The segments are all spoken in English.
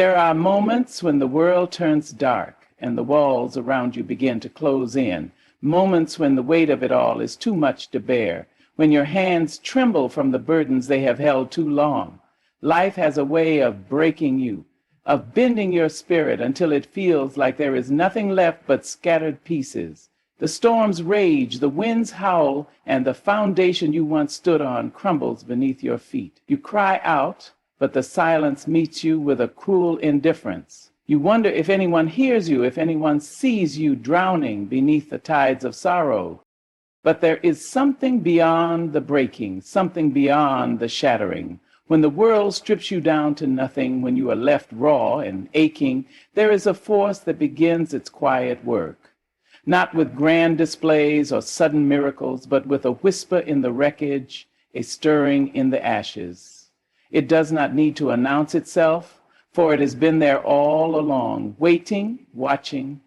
There are moments when the world turns dark and the walls around you begin to close in, moments when the weight of it all is too much to bear, when your hands tremble from the burdens they have held too long. Life has a way of breaking you, of bending your spirit until it feels like there is nothing left but scattered pieces. The storms rage, the winds howl, and the foundation you once stood on crumbles beneath your feet. You cry out, but the silence meets you with a cruel indifference. You wonder if anyone hears you, if anyone sees you drowning beneath the tides of sorrow. But there is something beyond the breaking, something beyond the shattering. When the world strips you down to nothing, when you are left raw and aching, there is a force that begins its quiet work. Not with grand displays or sudden miracles, but with a whisper in the wreckage, a stirring in the ashes. It does not need to announce itself, for it has been there all along, waiting, watching,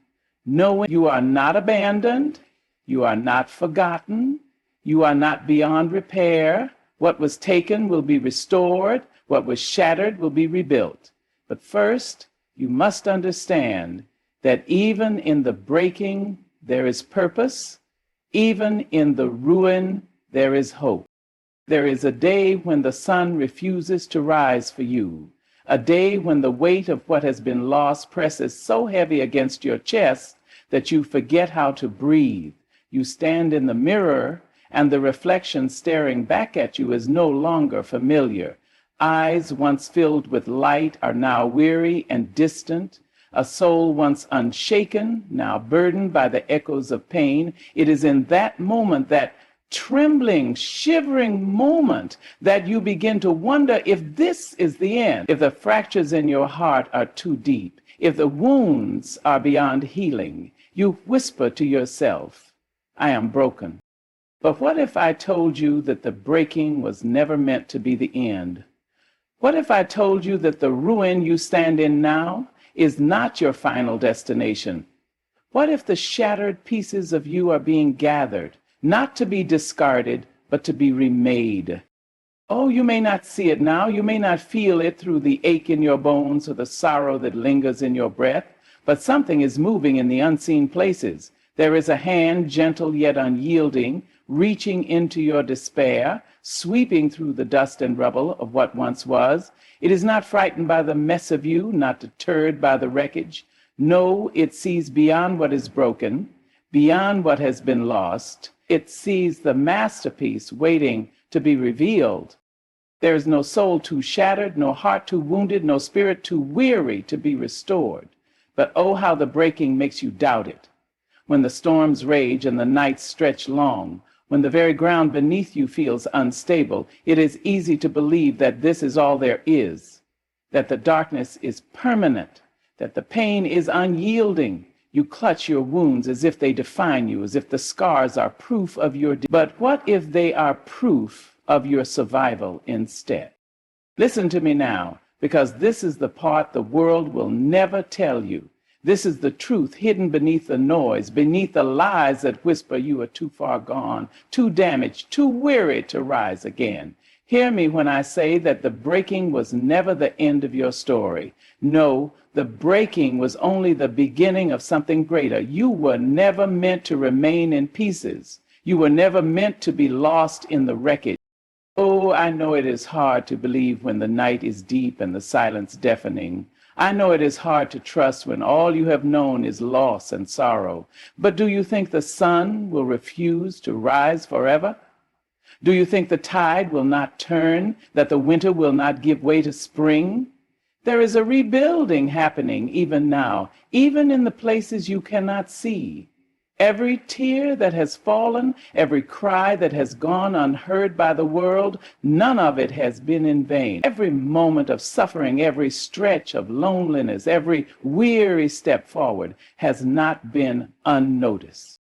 knowing you are not abandoned, you are not forgotten, you are not beyond repair. What was taken will be restored, what was shattered will be rebuilt. But first, you must understand that even in the breaking, there is purpose. Even in the ruin, there is hope. There is a day when the sun refuses to rise for you, a day when the weight of what has been lost presses so heavy against your chest that you forget how to breathe. You stand in the mirror, and the reflection staring back at you is no longer familiar. Eyes once filled with light are now weary and distant. A soul once unshaken, now burdened by the echoes of pain. It is in that moment, that trembling, shivering moment, that you begin to wonder if this is the end, if the fractures in your heart are too deep, if the wounds are beyond healing. You whisper to yourself, I am broken. But what if I told you that the breaking was never meant to be the end? What if I told you that the ruin you stand in now is not your final destination? What if the shattered pieces of you are being gathered, not to be discarded, but to be remade? Oh, you may not see it now. You may not feel it through the ache in your bones or the sorrow that lingers in your breath, but something is moving in the unseen places. There is a hand, gentle yet unyielding, reaching into your despair, sweeping through the dust and rubble of what once was. It is not frightened by the mess of you, not deterred by the wreckage. No, it sees beyond what is broken, beyond what has been lost. It sees the masterpiece waiting to be revealed. There is no soul too shattered, no heart too wounded, no spirit too weary to be restored. But oh, how the breaking makes you doubt it. When the storms rage and the nights stretch long, when the very ground beneath you feels unstable, it is easy to believe that this is all there is, that the darkness is permanent, that the pain is unyielding. You clutch your wounds as if they define you, as if the scars are proof of your But what if they are proof of your survival instead? Listen to me now, because this is the part the world will never tell you. This is the truth hidden beneath the noise, beneath the lies that whisper you are too far gone, too damaged, too weary to rise again. Hear me when I say that the breaking was never the end of your story. No, the breaking was only the beginning of something greater. You were never meant to remain in pieces. You were never meant to be lost in the wreckage. Oh, I know it is hard to believe when the night is deep and the silence deafening. I know it is hard to trust when all you have known is loss and sorrow. But do you think the sun will refuse to rise forever? Do you think the tide will not turn, that the winter will not give way to spring? There is a rebuilding happening even now, even in the places you cannot see. Every tear that has fallen, every cry that has gone unheard by the world, none of it has been in vain. Every moment of suffering, every stretch of loneliness, every weary step forward has not been unnoticed.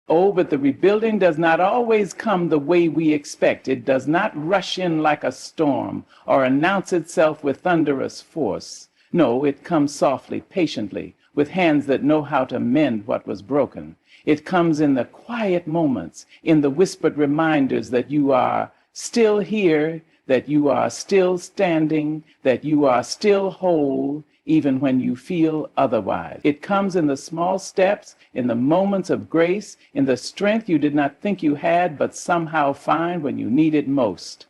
Oh, but the rebuilding does not always come the way we expect. It does not rush in like a storm or announce itself with thunderous force. No, it comes softly, patiently, with hands that know how to mend what was broken. It comes in the quiet moments, in the whispered reminders that you are still here, that you are still standing, that you are still whole. even when you feel otherwise. It comes in the small steps, in the moments of grace, in the strength you did not think you had, but somehow find when you need it most.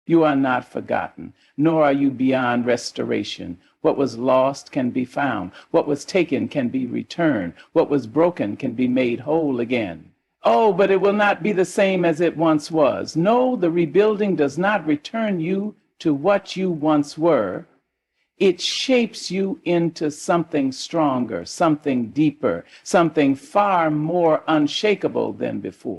You are not forgotten, nor are you beyond restoration. What was lost can be found. What was taken can be returned. What was broken can be made whole again. Oh, but it will not be the same as it once was. No, the rebuilding does not return you to what you once were. It shapes you into something stronger, something deeper, something far more unshakable than before.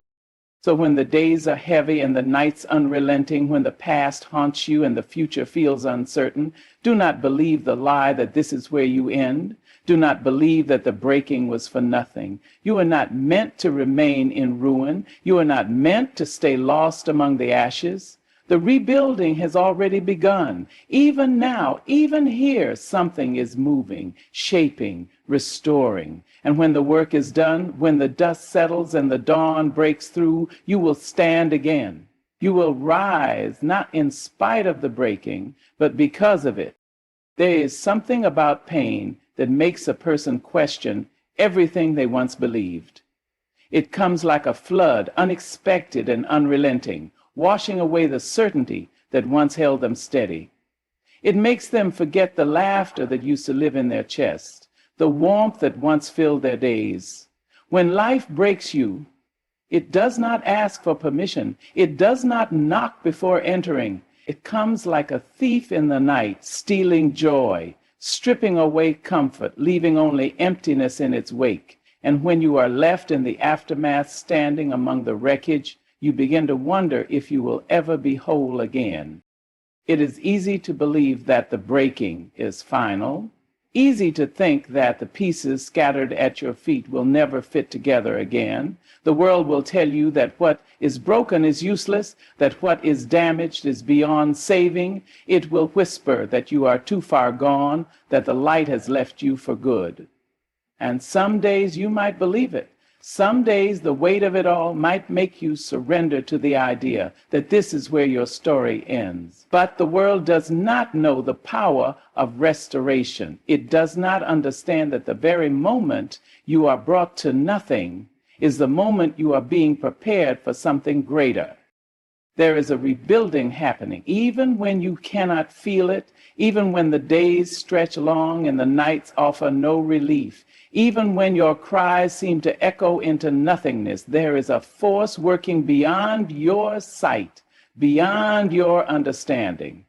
So when the days are heavy and the nights unrelenting, when the past haunts you and the future feels uncertain, do not believe the lie that this is where you end. Do not believe that the breaking was for nothing. You are not meant to remain in ruin. You are not meant to stay lost among the ashes. The rebuilding has already begun. Even now, even here, something is moving, shaping, restoring. And when the work is done, when the dust settles and the dawn breaks through, you will stand again. You will rise, not in spite of the breaking, but because of it. There is something about pain that makes a person question everything they once believed. It comes like a flood, unexpected and unrelenting, washing away the certainty that once held them steady. It makes them forget the laughter that used to live in their chest, the warmth that once filled their days. When life breaks you, it does not ask for permission. It does not knock before entering. It comes like a thief in the night, stealing joy, stripping away comfort, leaving only emptiness in its wake. And when you are left in the aftermath, standing among the wreckage, you begin to wonder if you will ever be whole again. It is easy to believe that the breaking is final, easy to think that the pieces scattered at your feet will never fit together again. The world will tell you that what is broken is useless, that what is damaged is beyond saving. It will whisper that you are too far gone, that the light has left you for good. And some days you might believe it. Some days the weight of it all might make you surrender to the idea that this is where your story ends. But the world does not know the power of restoration. It does not understand that the very moment you are brought to nothing is the moment you are being prepared for something greater. There is a rebuilding happening, even when you cannot feel it, even when the days stretch long and the nights offer no relief. Even when your cries seem to echo into nothingness, there is a force working beyond your sight, beyond your understanding.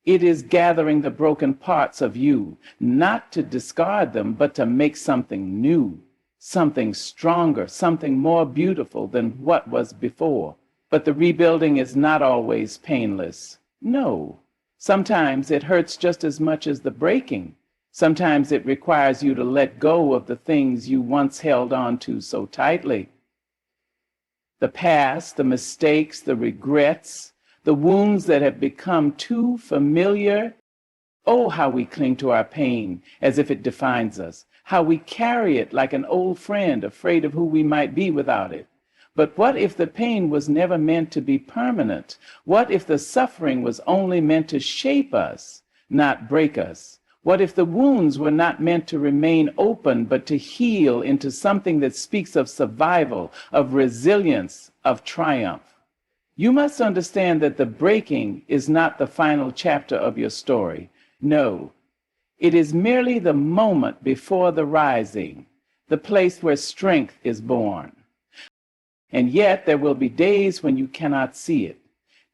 It is gathering the broken parts of you, not to discard them, but to make something new, something stronger, something more beautiful than what was before. But the rebuilding is not always painless. No, sometimes it hurts just as much as the breaking. Sometimes it requires you to let go of the things you once held on to so tightly. The past, the mistakes, the regrets, the wounds that have become too familiar. Oh, how we cling to our pain as if it defines us. How we carry it like an old friend, afraid of who we might be without it. But what if the pain was never meant to be permanent? What if the suffering was only meant to shape us, not break us? What if the wounds were not meant to remain open, but to heal into something that speaks of survival, of resilience, of triumph? You must understand that the breaking is not the final chapter of your story. No, it is merely the moment before the rising, the place where strength is born. And yet there will be days when you cannot see it,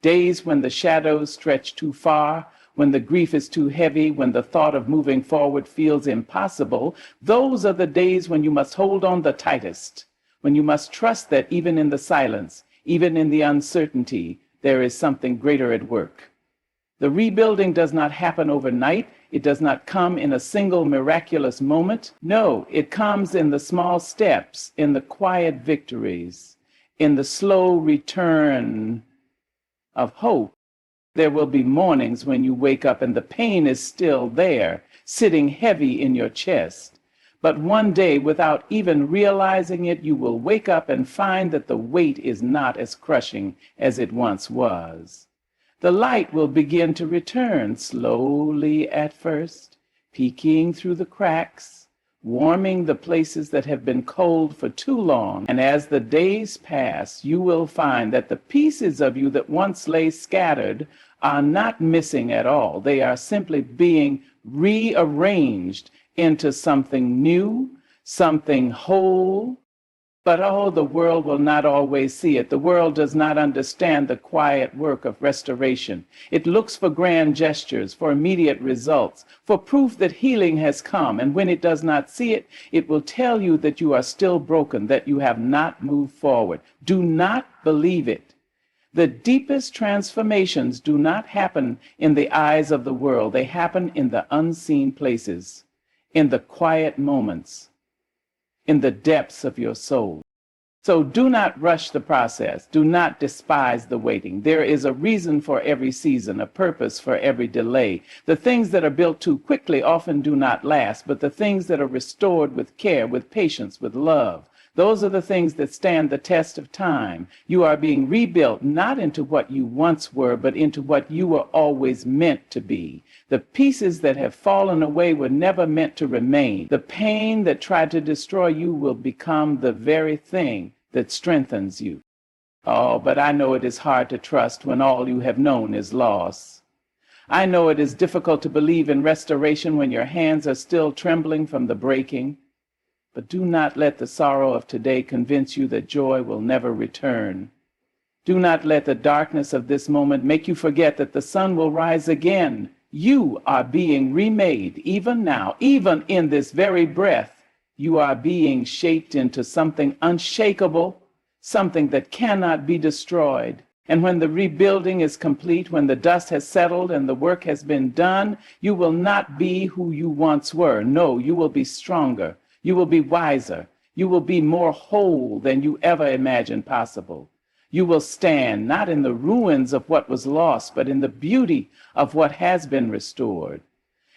days when the shadows stretch too far, when the grief is too heavy, when the thought of moving forward feels impossible. Those are the days when you must hold on the tightest, when you must trust that even in the silence, even in the uncertainty, there is something greater at work. The rebuilding does not happen overnight. It does not come in a single miraculous moment. No, it comes in the small steps, in the quiet victories, in the slow return of hope. There will be mornings when you wake up and the pain is still there, sitting heavy in your chest. But one day, without even realizing it, you will wake up and find that the weight is not as crushing as it once was. The light will begin to return, slowly at first, peeking through the cracks, warming the places that have been cold for too long. And as the days pass, you will find that the pieces of you that once lay scattered are not missing at all. They are simply being rearranged into something new, something whole. But oh, the world will not always see it. The world does not understand the quiet work of restoration. It looks for grand gestures, for immediate results, for proof that healing has come. And when it does not see it, it will tell you that you are still broken, that you have not moved forward. Do not believe it. The deepest transformations do not happen in the eyes of the world. They happen in the unseen places, in the quiet moments, in the depths of your soul. So do not rush the process. Do not despise the waiting. There is a reason for every season, a purpose for every delay. The things that are built too quickly often do not last, but the things that are restored with care, with patience, with love, those are the things that stand the test of time. You are being rebuilt not into what you once were, but into what you were always meant to be. The pieces that have fallen away were never meant to remain. The pain that tried to destroy you will become the very thing that strengthens you. Oh, but I know it is hard to trust when all you have known is loss. I know it is difficult to believe in restoration when your hands are still trembling from the breaking. But do not let the sorrow of today convince you that joy will never return. Do not let the darkness of this moment make you forget that the sun will rise again. You are being remade even now, even in this very breath. You are being shaped into something unshakable, something that cannot be destroyed. And when the rebuilding is complete, when the dust has settled and the work has been done, you will not be who you once were. No, you will be stronger. You will be wiser. You will be more whole than you ever imagined possible. You will stand not in the ruins of what was lost, but in the beauty of what has been restored.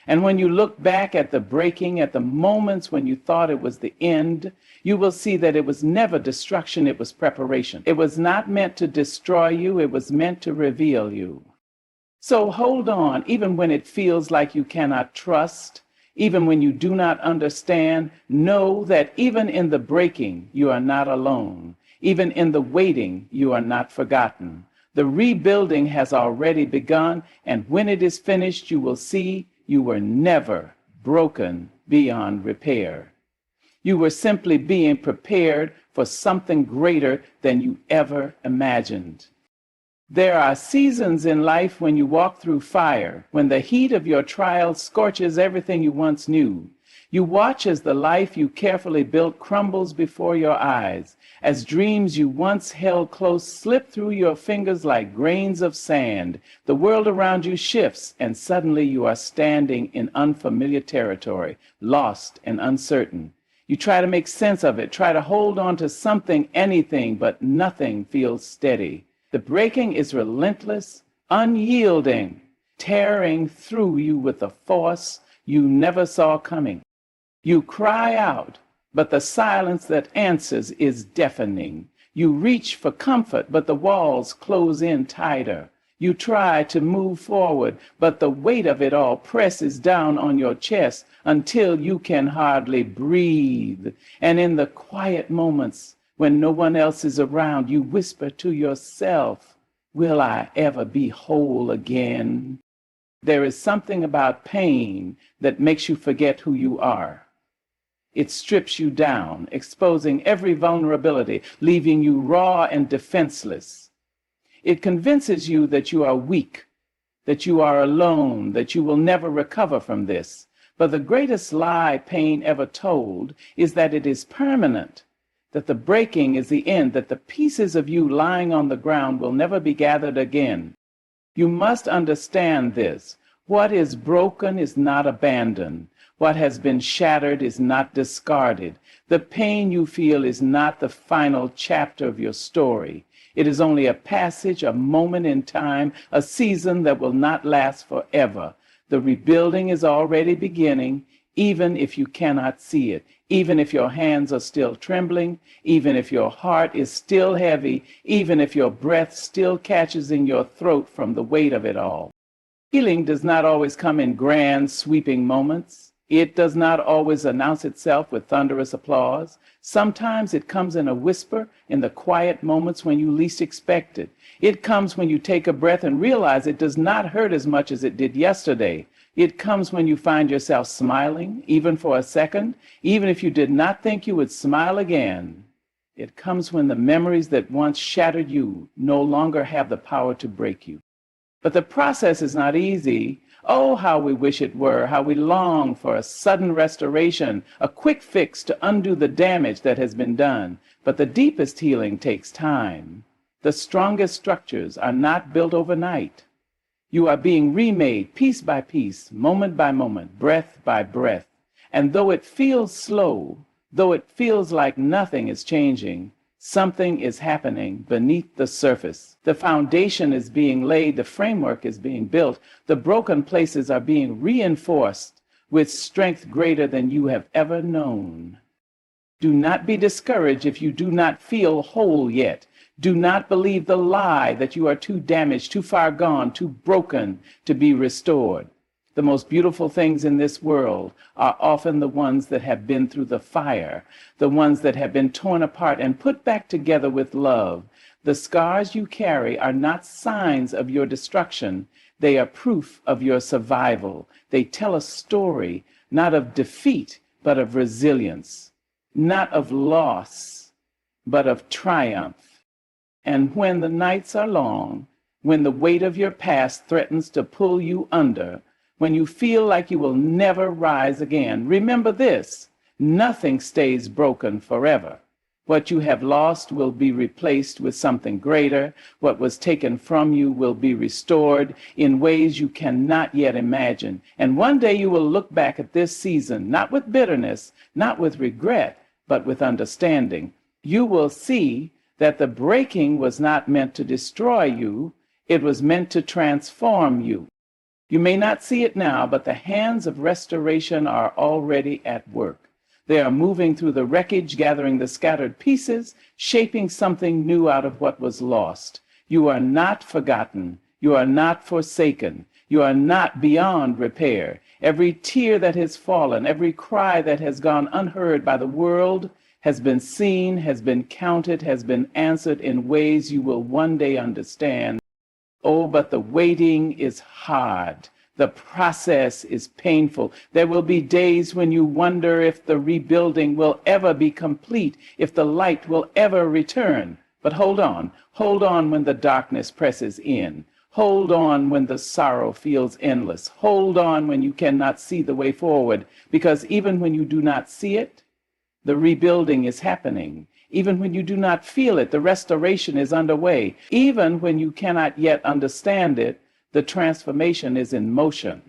And when you look back at the breaking, at the moments when you thought it was the end, you will see that it was never destruction, it was preparation. It was not meant to destroy you, it was meant to reveal you. So hold on, even when it feels like you cannot trust. Even when you do not understand, know that even in the breaking, you are not alone. Even in the waiting, you are not forgotten. The rebuilding has already begun, and when it is finished, you will see you were never broken beyond repair. You were simply being prepared for something greater than you ever imagined. There are seasons in life when you walk through fire, when the heat of your trial scorches everything you once knew. You watch as the life you carefully built crumbles before your eyes, as dreams you once held close slip through your fingers like grains of sand. The world around you shifts, and suddenly you are standing in unfamiliar territory, lost and uncertain. You try to make sense of it, try to hold on to something, anything, but nothing feels steady. The breaking is relentless, unyielding, tearing through you with a force you never saw coming. You cry out, but the silence that answers is deafening. You reach for comfort, but the walls close in tighter. You try to move forward, but the weight of it all presses down on your chest until you can hardly breathe. And in the quiet moments, when no one else is around, you whisper to yourself, will I ever be whole again? There is something about pain that makes you forget who you are. It strips you down, exposing every vulnerability, leaving you raw and defenseless. It convinces you that you are weak, that you are alone, that you will never recover from this. But the greatest lie pain ever told is that it is permanent, that the breaking is the end, that the pieces of you lying on the ground will never be gathered again. You must understand this. What is broken is not abandoned. What has been shattered is not discarded. The pain you feel is not the final chapter of your story. It is only a passage, a moment in time, a season that will not last forever. The rebuilding is already beginning, even if you cannot see it, even if your hands are still trembling, even if your heart is still heavy, even if your breath still catches in your throat from the weight of it all. Healing does not always come in grand, sweeping moments. It does not always announce itself with thunderous applause. Sometimes it comes in a whisper in the quiet moments when you least expect it. It comes when you take a breath and realize it does not hurt as much as it did yesterday. It comes when you find yourself smiling, even for a second, even if you did not think you would smile again. It comes when the memories that once shattered you no longer have the power to break you. But the process is not easy. Oh, how we wish it were, how we long for a sudden restoration, a quick fix to undo the damage that has been done. But the deepest healing takes time. The strongest structures are not built overnight. You are being remade piece by piece, moment by moment, breath by breath. And though it feels slow, though it feels like nothing is changing, something is happening beneath the surface. The foundation is being laid, the framework is being built, the broken places are being reinforced with strength greater than you have ever known. Do not be discouraged if you do not feel whole yet. Do not believe the lie that you are too damaged, too far gone, too broken to be restored. The most beautiful things in this world are often the ones that have been through the fire, the ones that have been torn apart and put back together with love. The scars you carry are not signs of your destruction. They are proof of your survival. They tell a story, not of defeat, but of resilience, not of loss, but of triumph. And when the nights are long, when the weight of your past threatens to pull you under, when you feel like you will never rise again, remember this: nothing stays broken forever. What you have lost will be replaced with something greater. What was taken from you will be restored in ways you cannot yet imagine. And one day you will look back at this season, not with bitterness, not with regret, but with understanding. You will see that the breaking was not meant to destroy you, it was meant to transform you. You may not see it now, but the hands of restoration are already at work. They are moving through the wreckage, gathering the scattered pieces, shaping something new out of what was lost. You are not forgotten. You are not forsaken. You are not beyond repair. Every tear that has fallen, every cry that has gone unheard by the world has been seen, has been counted, has been answered in ways you will one day understand. Oh, but the waiting is hard. The process is painful. There will be days when you wonder if the rebuilding will ever be complete, if the light will ever return. But hold on when the darkness presses in. Hold on when the sorrow feels endless. Hold on when you cannot see the way forward, because even when you do not see it, the rebuilding is happening. Even when you do not feel it, the restoration is underway. Even when you cannot yet understand it, the transformation is in motion.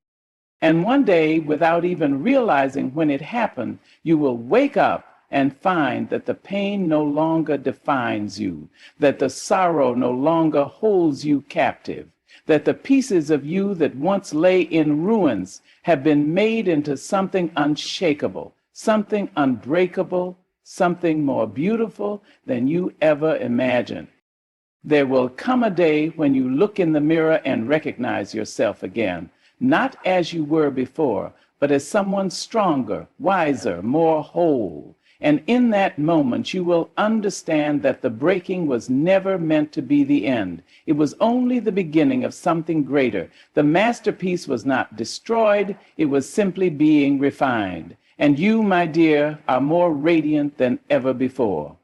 And one day, without even realizing when it happened, you will wake up and find that the pain no longer defines you, that the sorrow no longer holds you captive, that the pieces of you that once lay in ruins have been made into something unshakable, something unbreakable, something more beautiful than you ever imagined. There will come a day when you look in the mirror and recognize yourself again, not as you were before, but as someone stronger, wiser, more whole. And in that moment, you will understand that the breaking was never meant to be the end. It was only the beginning of something greater. The masterpiece was not destroyed, it was simply being refined. And you, my dear, are more radiant than ever before.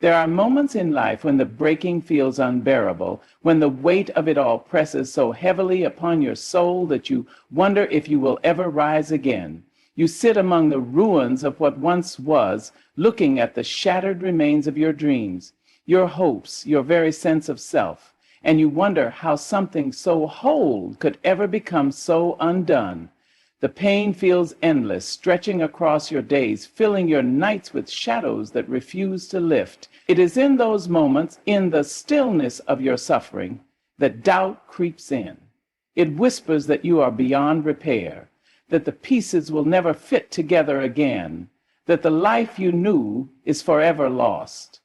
There are moments in life when the breaking feels unbearable, when the weight of it all presses so heavily upon your soul that you wonder if you will ever rise again. You sit among the ruins of what once was, looking at the shattered remains of your dreams, your hopes, your very sense of self, and you wonder how something so whole could ever become so undone. The pain feels endless, stretching across your days, filling your nights with shadows that refuse to lift. It is in those moments, in the stillness of your suffering, that doubt creeps in. It whispers that you are beyond repair, that the pieces will never fit together again, that the life you knew is forever lost.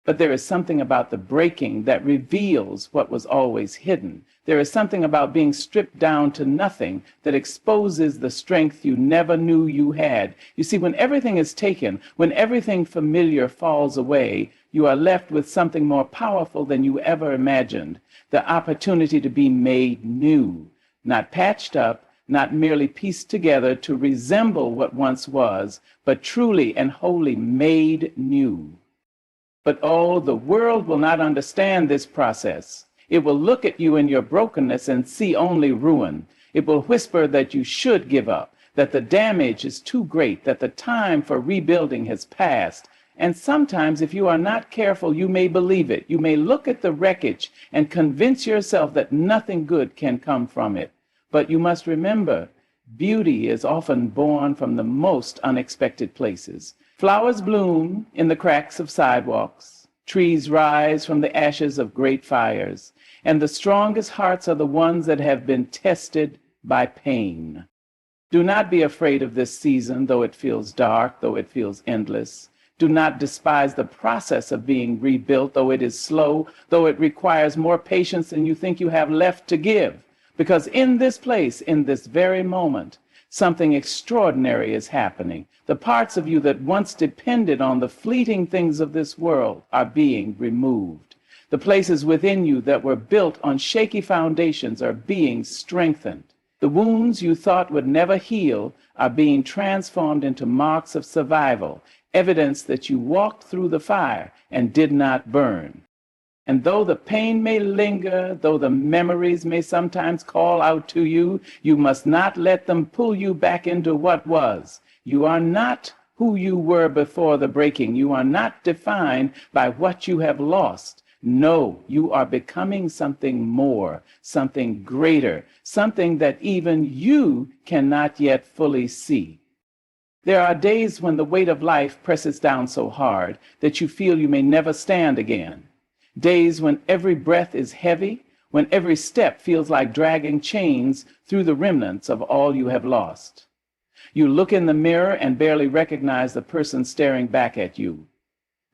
But there is something about the breaking that reveals what was always hidden. There is something about being stripped down to nothing that exposes the strength you never knew you had. You see, when everything is taken, when everything familiar falls away, you are left with something more powerful than you ever imagined, the opportunity to be made new, not patched up, not merely pieced together to resemble what once was, but truly and wholly made new. But oh, the world will not understand this process. It will look at you in your brokenness and see only ruin. It will whisper that you should give up, that the damage is too great, that the time for rebuilding has passed. And sometimes, if you are not careful, you may believe it. You may look at the wreckage and convince yourself that nothing good can come from it. But you must remember, beauty is often born from the most unexpected places. Flowers bloom in the cracks of sidewalks. Trees rise from the ashes of great fires. And the strongest hearts are the ones that have been tested by pain. Do not be afraid of this season, though it feels dark, though it feels endless. Do not despise the process of being rebuilt, though it is slow, though it requires more patience than you think you have left to give. Because in this place, in this very moment, something extraordinary is happening. The parts of you that once depended on the fleeting things of this world are being removed. The places within you that were built on shaky foundations are being strengthened. The wounds you thought would never heal are being transformed into marks of survival, evidence that you walked through the fire and did not burn. And though the pain may linger, though the memories may sometimes call out to you, you must not let them pull you back into what was. You are not who you were before the breaking. You are not defined by what you have lost. No, you are becoming something more, something greater, something that even you cannot yet fully see. There are days when the weight of life presses down so hard that you feel you may never stand again. Days when every breath is heavy, when every step feels like dragging chains through the remnants of all you have lost. You look in the mirror and barely recognize the person staring back at you.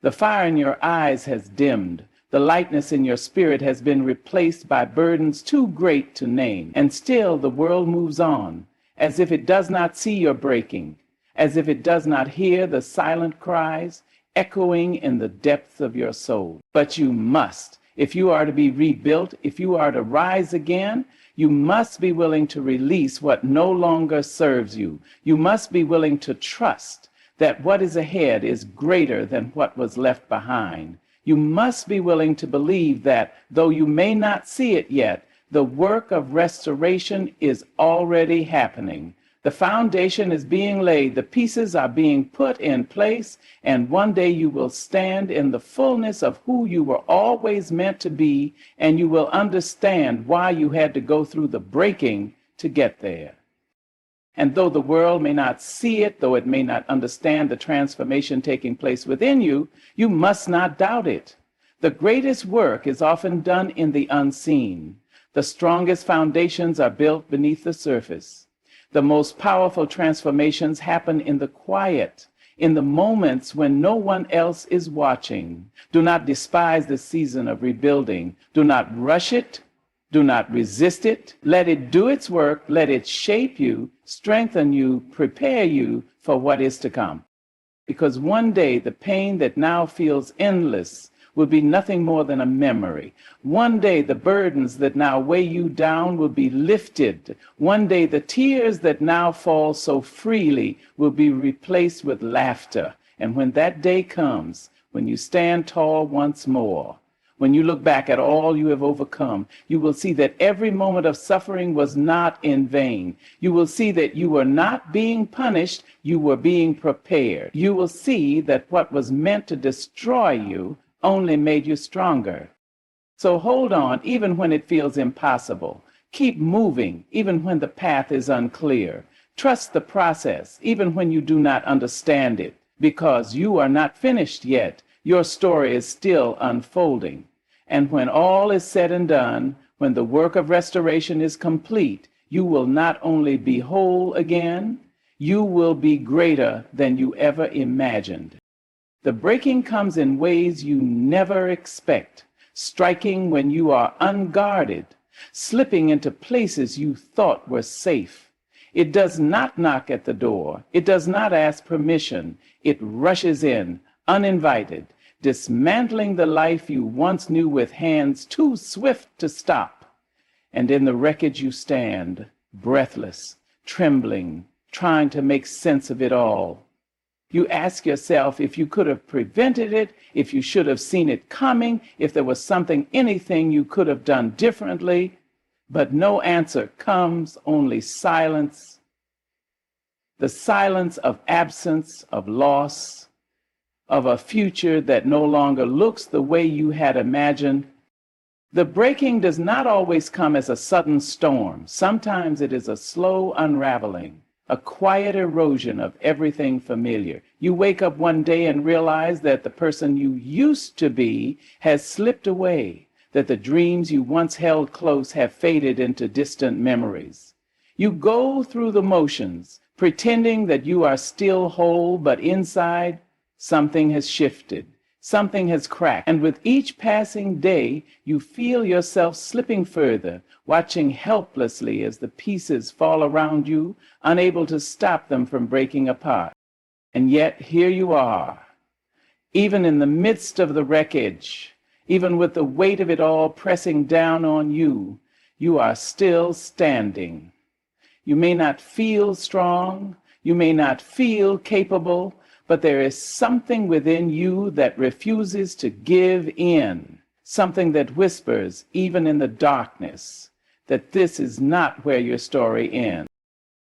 The fire in your eyes has dimmed. The lightness in your spirit has been replaced by burdens too great to name. And still the world moves on, as if it does not see your breaking, as if it does not hear the silent cries echoing in the depths of your soul. But you must. If you are to be rebuilt, if you are to rise again, you must be willing to release what no longer serves you. You must be willing to trust that what is ahead is greater than what was left behind. You must be willing to believe that, though you may not see it yet, the work of restoration is already happening. The foundation is being laid, the pieces are being put in place, and one day you will stand in the fullness of who you were always meant to be, and you will understand why you had to go through the breaking to get there. And though the world may not see it, though it may not understand the transformation taking place within you, you must not doubt it. The greatest work is often done in the unseen. The strongest foundations are built beneath the surface. The most powerful transformations happen in the quiet, in the moments when no one else is watching. Do not despise the season of rebuilding. Do not rush it. Do not resist it. Let it do its work. Let it shape you, strengthen you, prepare you for what is to come. Because one day the pain that now feels endless will be nothing more than a memory. One day the burdens that now weigh you down will be lifted. One day the tears that now fall so freely will be replaced with laughter. And when that day comes, when you stand tall once more, when you look back at all you have overcome, you will see that every moment of suffering was not in vain. You will see that you were not being punished, you were being prepared. You will see that what was meant to destroy you only made you stronger. So hold on, even when it feels impossible. Keep moving, even when the path is unclear. Trust the process, even when you do not understand it, because you are not finished yet. Your story is still unfolding. And when all is said and done, when the work of restoration is complete, you will not only be whole again, you will be greater than you ever imagined. The breaking comes in ways you never expect, striking when you are unguarded, slipping into places you thought were safe. It does not knock at the door. It does not ask permission. It rushes in, uninvited, dismantling the life you once knew with hands too swift to stop. And in the wreckage you stand, breathless, trembling, trying to make sense of it all. You ask yourself if you could have prevented it, if you should have seen it coming, if there was anything you could have done differently, but no answer comes, only silence. The silence of absence, of loss, of a future that no longer looks the way you had imagined. The breaking does not always come as a sudden storm. Sometimes it is a slow unraveling, a quiet erosion of everything familiar. You wake up one day and realize that the person you used to be has slipped away, that the dreams you once held close have faded into distant memories. You go through the motions, pretending that you are still whole, but inside, something has shifted. Something has cracked, and with each passing day, you feel yourself slipping further, watching helplessly as the pieces fall around you, unable to stop them from breaking apart. And yet here you are, even in the midst of the wreckage, even with the weight of it all pressing down on you, you are still standing. You may not feel strong, you may not feel capable, but there is something within you that refuses to give in, something that whispers, even in the darkness, that this is not where your story ends.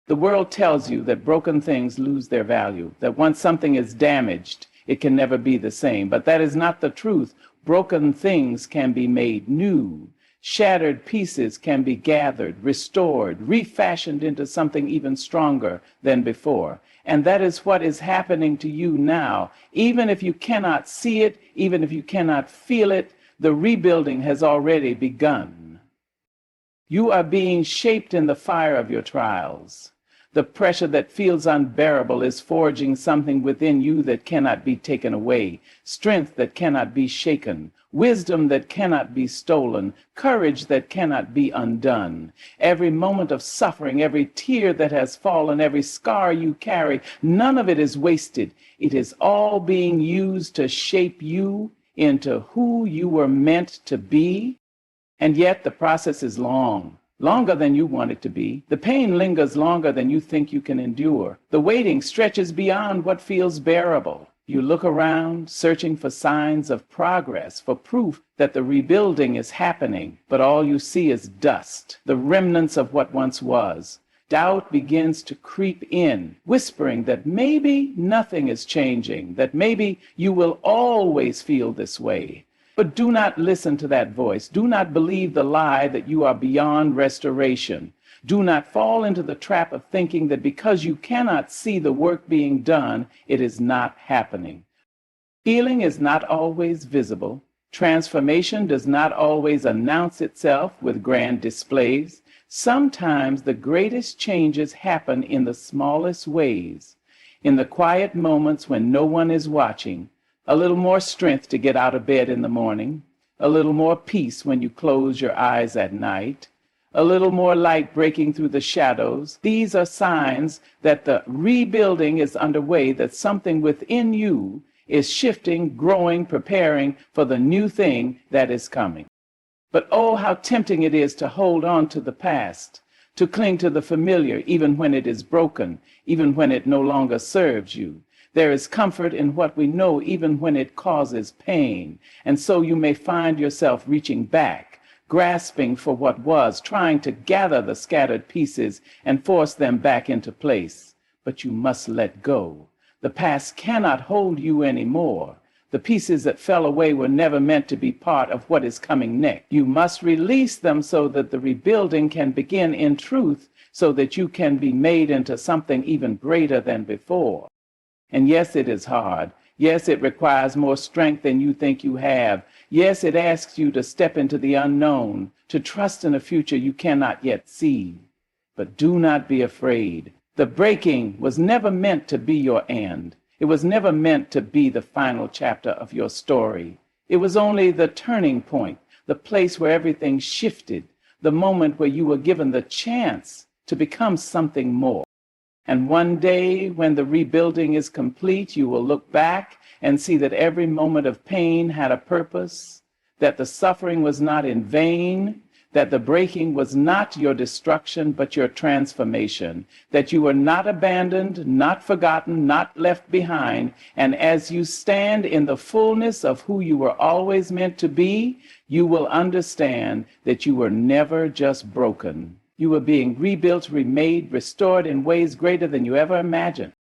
The world tells you that broken things lose their value, that once something is damaged, it can never be the same. But that is not the truth. Broken things can be made new. Shattered pieces can be gathered, restored, refashioned into something even stronger than before. And that is what is happening to you now. Even if you cannot see it, even if you cannot feel it, the rebuilding has already begun. You are being shaped in the fire of your trials. The pressure that feels unbearable is forging something within you that cannot be taken away, strength that cannot be shaken, wisdom that cannot be stolen, courage that cannot be undone. Every moment of suffering, every tear that has fallen, every scar you carry, none of it is wasted. It is all being used to shape you into who you were meant to be. And yet the process is long. Longer than you want it to be. The pain lingers longer than you think you can endure. The waiting stretches beyond what feels bearable. You look around, searching for signs of progress, for proof that the rebuilding is happening, but all you see is dust, the remnants of what once was. Doubt begins to creep in, whispering that maybe nothing is changing, that maybe you will always feel this way. But do not listen to that voice. Do not believe the lie that you are beyond restoration. Do not fall into the trap of thinking that because you cannot see the work being done, it is not happening. Healing is not always visible. Transformation does not always announce itself with grand displays. Sometimes the greatest changes happen in the smallest ways, in the quiet moments when no one is watching. A little more strength to get out of bed in the morning, a little more peace when you close your eyes at night, a little more light breaking through the shadows. These are signs that the rebuilding is underway, that something within you is shifting, growing, preparing for the new thing that is coming. But oh, how tempting it is to hold on to the past, to cling to the familiar, even when it is broken, even when it no longer serves you. There is comfort in what we know, even when it causes pain. And so you may find yourself reaching back, grasping for what was, trying to gather the scattered pieces and force them back into place. But you must let go. The past cannot hold you anymore. The pieces that fell away were never meant to be part of what is coming next. You must release them so that the rebuilding can begin in truth, so that you can be made into something even greater than before. And yes, it is hard. Yes, it requires more strength than you think you have. Yes, it asks you to step into the unknown, to trust in a future you cannot yet see. But do not be afraid. The breaking was never meant to be your end. It was never meant to be the final chapter of your story. It was only the turning point, the place where everything shifted, the moment where you were given the chance to become something more. And one day, when the rebuilding is complete, you will look back and see that every moment of pain had a purpose, that the suffering was not in vain, that the breaking was not your destruction, but your transformation, that you were not abandoned, not forgotten, not left behind. And as you stand in the fullness of who you were always meant to be, you will understand that you were never just broken. You were being rebuilt, remade, restored in ways greater than you ever imagined.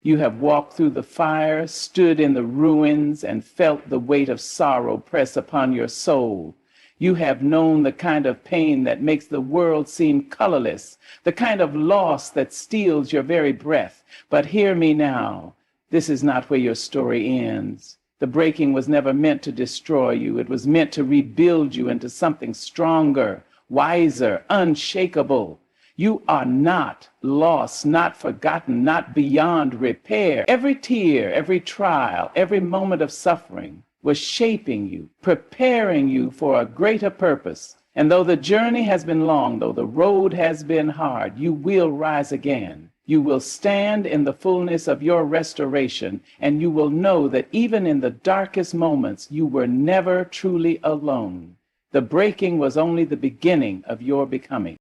You have walked through the fire, stood in the ruins, and felt the weight of sorrow press upon your soul. You have known the kind of pain that makes the world seem colorless, the kind of loss that steals your very breath. But hear me now. This is not where your story ends. The breaking was never meant to destroy you. It was meant to rebuild you into something stronger, wiser, unshakable. You are not lost, not forgotten, not beyond repair. Every tear, every trial, every moment of suffering was shaping you, preparing you for a greater purpose. And though the journey has been long, though the road has been hard, you will rise again. You will stand in the fullness of your restoration, and you will know that even in the darkest moments, you were never truly alone. The breaking was only the beginning of your becoming.